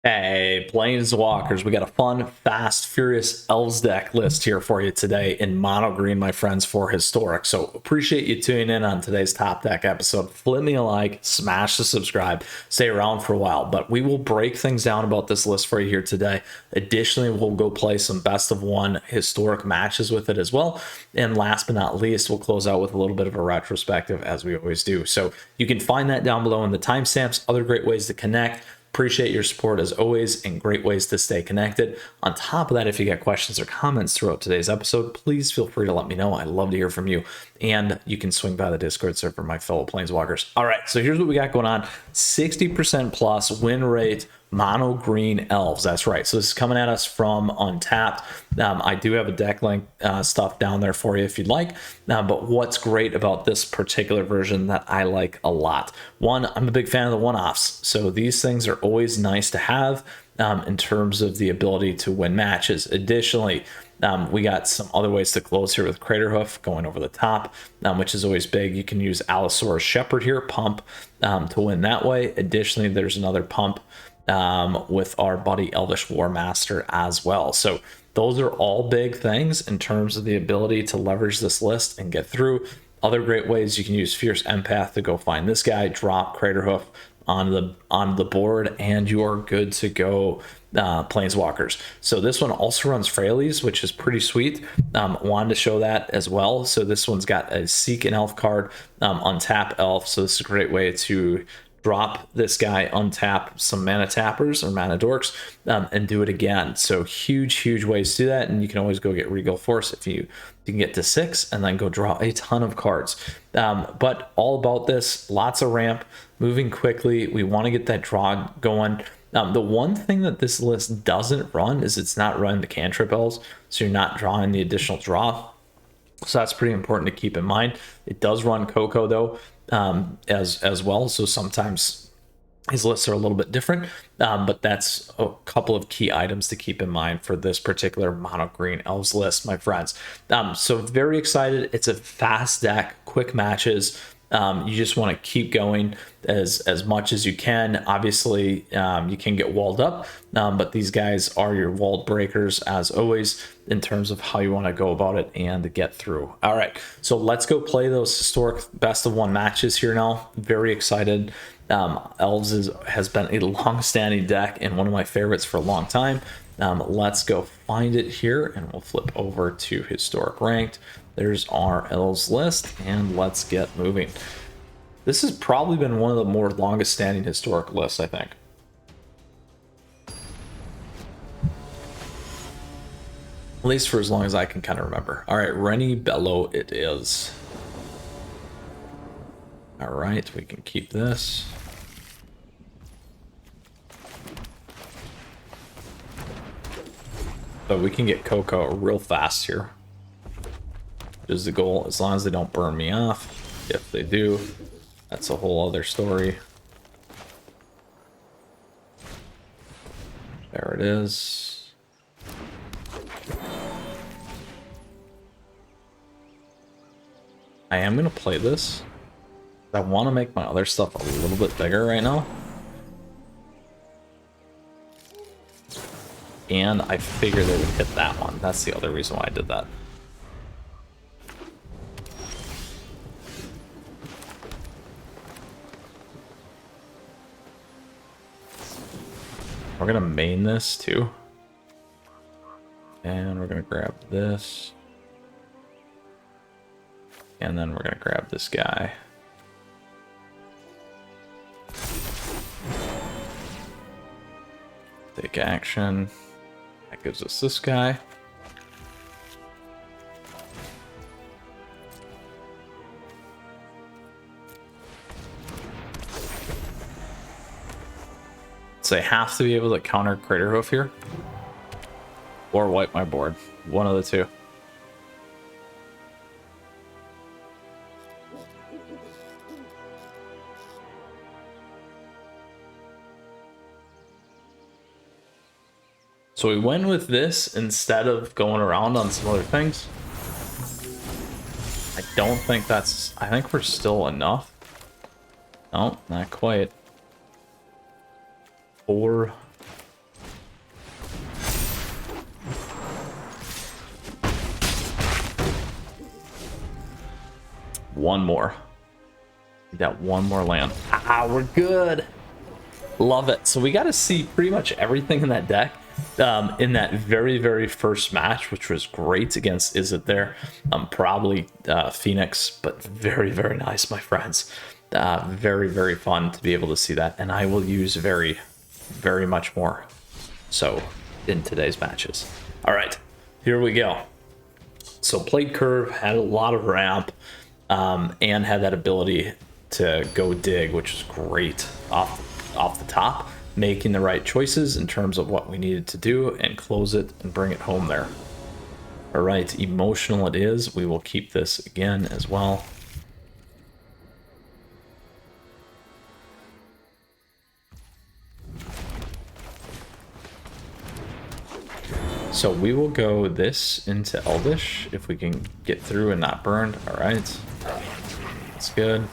Hey, Planeswalkers, we got a fun, fast, furious Elves deck list here for you today in Mono Green, my friends, for Historic. So appreciate you tuning in on today's Top Deck episode. Flip me a like, smash the subscribe, stay around for a while, but we will break things down about this list for you here today. Additionally, we'll go play some best of one Historic matches with it as well. And last but not least, we'll close out with a little bit of a retrospective as we always do. So you can find that down below in the timestamps, other great ways to connect. Appreciate your support as always and great ways to stay connected. On top of that, if you got questions or comments throughout today's episode, please feel free to let me know. I'd love to hear from you. And you can swing by the Discord server, my fellow Planeswalkers. All right, so here's what we got going on. 60% plus win rate, Mono Green Elves. That's right. So this is coming at us from Untapped. I do have a deck link stuff down there for you if you'd like. But what's great about this particular version that I like a lot? One, I'm a big fan of the one-offs. So these things are always nice to have in terms of the ability to win matches. Additionally, we got some other ways to close here with Craterhoof going over the top, which is always big. You can use Allosaurus Shepherd here, pump to win that way. Additionally, there's another pump with our buddy Elvish War Master as well. So those are all big things in terms of the ability to leverage this list and get through. Other great ways, you can use Fierce Empath to go find this guy, drop Craterhoof on the board, and you are good to go, Planeswalkers. So this one also runs Frailes, which is pretty sweet. Wanted to show that as well. So this one's got a Seek an Elf card, untap Elf. So this is a great way to drop this guy, untap some mana tappers or mana dorks, and do it again. So huge ways to do that. And you can always go get Regal Force if you can get to 6 and then go draw a ton of cards. But all about this, lots of ramp, moving quickly. We want to get that draw going. The one thing that this list doesn't run is it's not running the cantrip elves, so you're not drawing the additional draw. So that's pretty important to keep in mind. It does run Coco though, as well. So sometimes his lists are a little bit different, but that's a couple of key items to keep in mind for this particular Mono Green Elves list, my friends. So very excited. It's a fast deck, quick matches. You just want to keep going as much as you can. Obviously, you can get walled up, but these guys are your walled breakers as always in terms of how you want to go about it and get through. All right, so let's go play those historic best of one matches here now. Very excited. Elves has been a long-standing deck and one of my favorites for a long time. Let's go find it here, and we'll flip over to Historic Ranked. There's our Elves list, and let's get moving. This has probably been one of the more longest standing Historic lists, I think. At least for as long as I can kind of remember. All right, Rennie Bellow it is. All right, we can keep this. So we can get Coco real fast here. Is the goal, as long as they don't burn me off. If they do, that's a whole other story. There it is. I am gonna play this. I want to make my other stuff a little bit bigger right now. And I figured they would hit that one. That's the other reason why I did that. We're gonna main this too. And we're gonna grab this. And then we're gonna grab this guy. Take action. That gives us this guy. So I have to be able to counter Craterhoof here, or wipe my board. One of the two. So we went with this instead of going around on some other things. I don't think that's... I think we're still enough. No, not quite. 4, one more. We got one more land. Ah, we're good. Love it. So we got to see pretty much everything in that deck in that very, very first match, which was great against Izzet there. Probably Phoenix, but very, very nice, my friends. Very, very fun to be able to see that. And I will use very, very much more so in today's matches. All right, here we go. So played curve, had a lot of ramp, and had that ability to go dig, which is great off the top, making the right choices in terms of what we needed to do and close it and bring it home there. All right, emotional it is. We will keep this again as well. So we will go this into Elvish if we can get through and not burned. All right, that's good.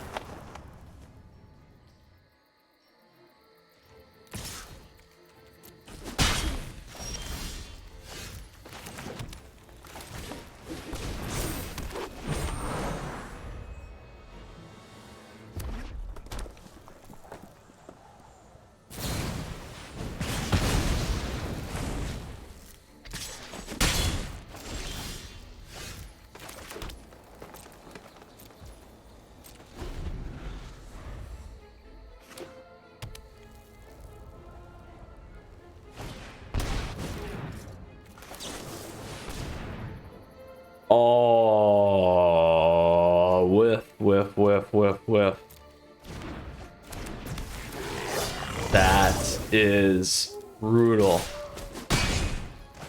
Oh, whiff. That is brutal.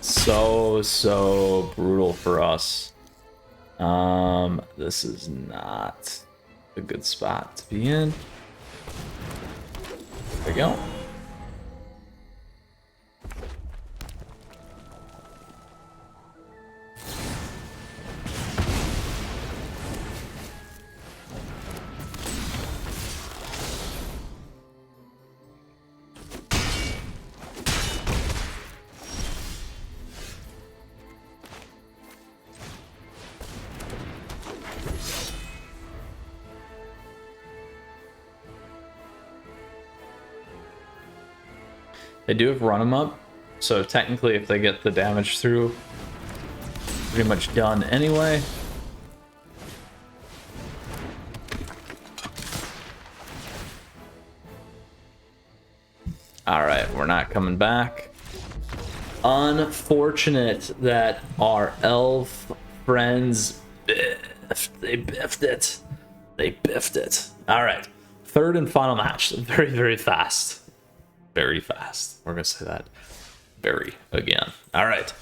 So brutal for us. This is not a good spot to be in. There we go. They do have run them up, so technically if they get the damage through, pretty much done anyway. Alright, we're not coming back. Unfortunate that our elf friends biffed. They biffed it. They biffed it. Alright, third and final match. Very, very fast. Very fast. We're gonna say that very again. All right,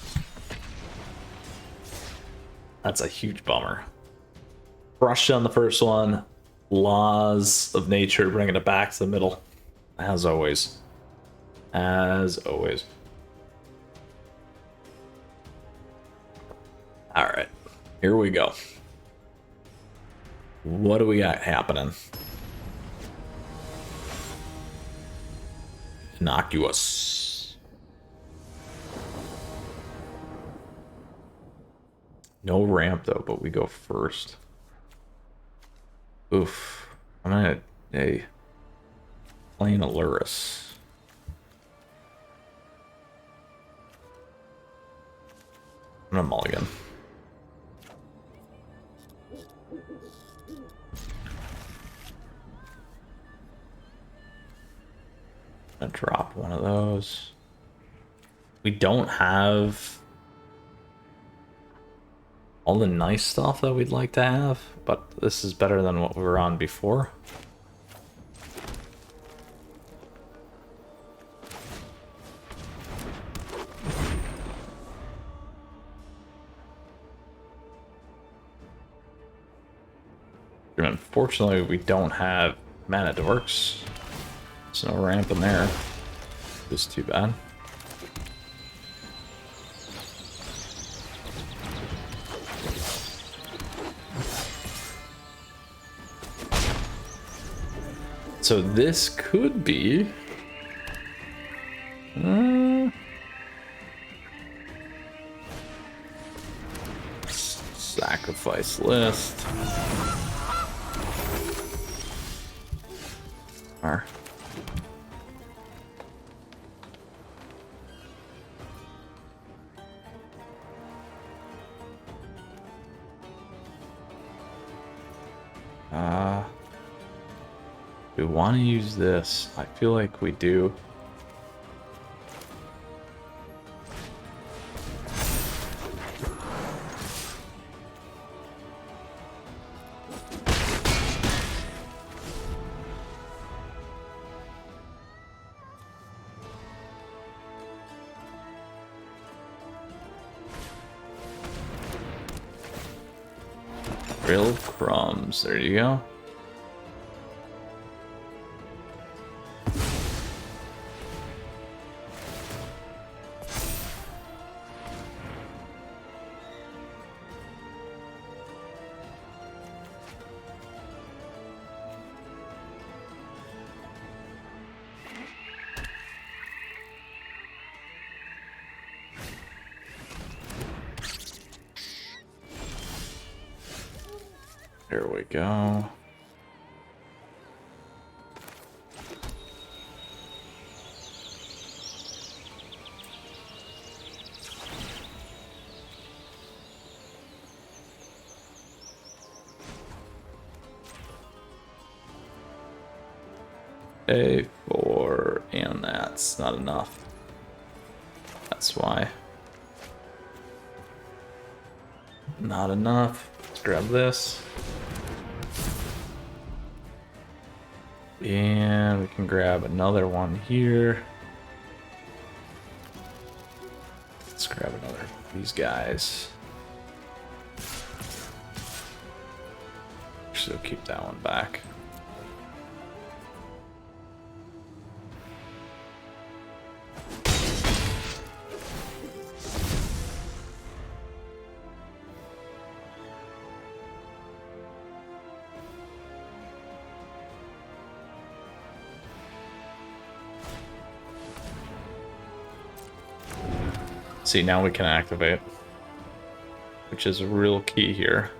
that's a huge bummer. Crushed on the first one. Laws of nature bringing it back to the middle, as always. As always. All right, here we go. What do we got happening? Innocuous. No ramp though, but we go first. Oof. I'm gonna plain Aluris. I'm gonna mulligan. Drop one of those. We don't have all the nice stuff that we'd like to have, but this is better than what we were on before. And unfortunately, we don't have mana dorks. There's no ramp in there. This is too bad. So this could be sacrifice list. Or we want to use this. I feel like we do. Real crumbs. There you go. There we go. A4, and that's not enough. That's why. Not enough. Let's grab this. And we can grab another one here. Let's grab another of these guys. Actually, we'll keep that one back. See, now we can activate, which is a real key here.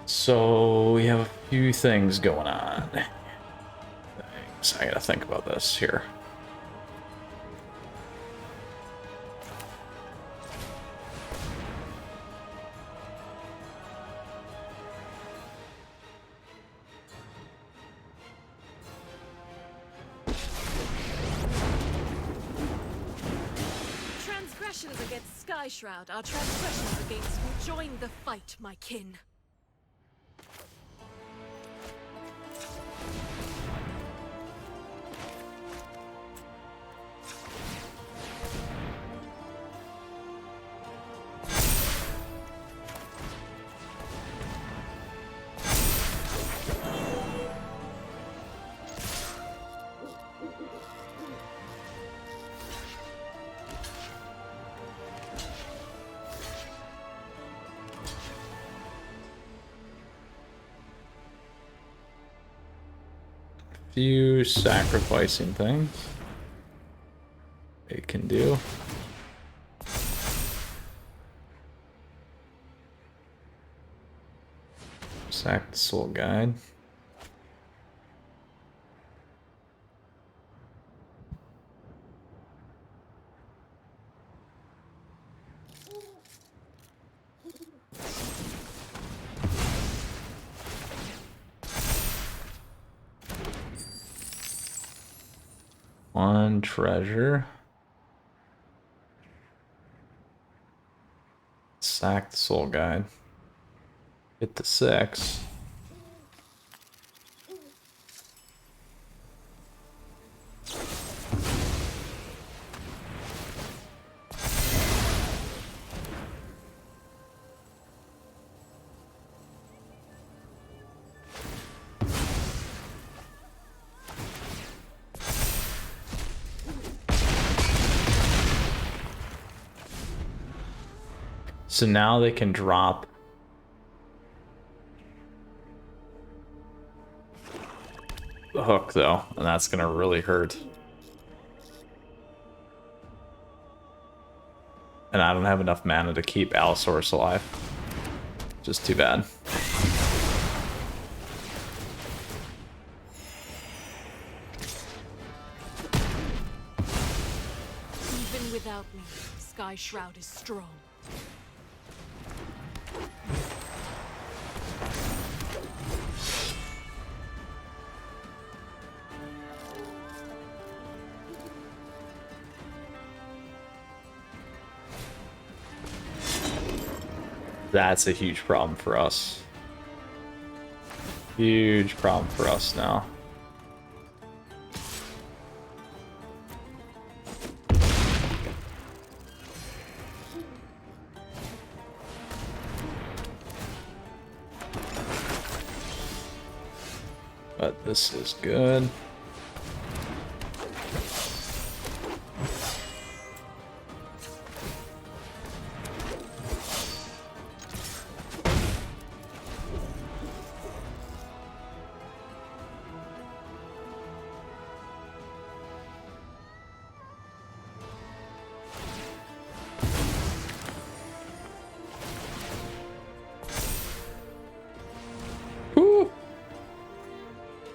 So we have a few things going on. I gotta think about this here. Transgressions against Sky Shroud are transgressions against who join the fight, my kin. Few sacrificing things it can do. Sack the soul guide. One treasure. Sack the soul guide. Hit the 6. So now they can drop the hook though, and that's gonna really hurt. And I don't have enough mana to keep Allosaurus alive. Just too bad. Even without me, Sky Shroud is strong. That's a huge problem for us. Huge problem for us now. But this is good.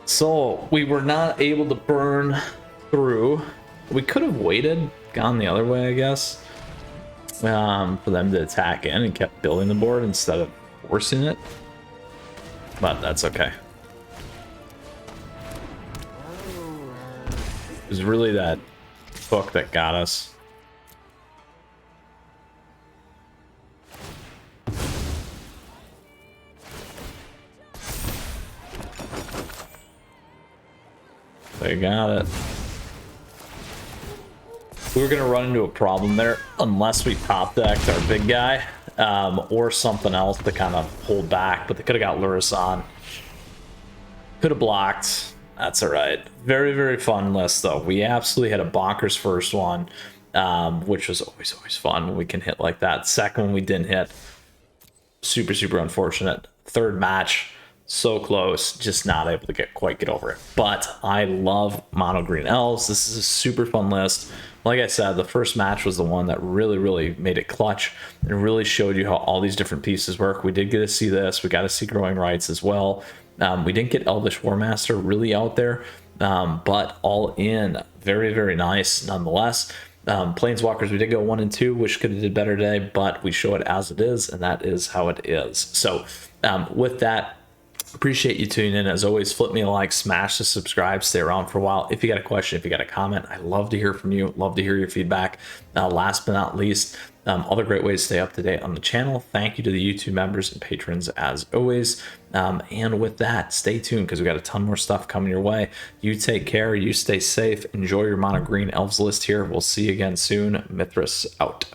So we were not able to burn through. We could have waited, gone the other way, I guess, for them to attack in and kept building the board instead of forcing it. But that's okay. It was really that hook that got us. They got it. We were going to run into a problem there unless we top decked our big guy or something else to kind of hold back, but they could have got Luris on. Could have blocked. That's all right. Very, very fun list, though. We absolutely had a bonkers first one, which was always fun when we can hit like that. Second one we didn't hit. Super, super unfortunate. Third match. So close, just not able to quite get over it. But I love Mono Green Elves. This is a super fun list. Like I said, the first match was the one that really made it clutch and really showed you how all these different pieces work. We did get to see this. We got to see Growing Rights as well. We didn't get Elvish War Master really out there, but all in, very nice nonetheless. Planeswalkers, we did go 1 and 2. Wish could have did better today, but we show it as it is, and that is how it is. So with that, appreciate you tuning in. As always, flip me a like, smash the subscribe, stay around for a while. If you got a question, if you got a comment, I love to hear from you. Love to hear your feedback. Last but not least, other great ways to stay up to date on the channel. Thank you to the YouTube members and patrons as always. And with that, stay tuned because we got a ton more stuff coming your way. You take care. You stay safe. Enjoy your Mono Green Elves list here. We'll see you again soon. Mythras out.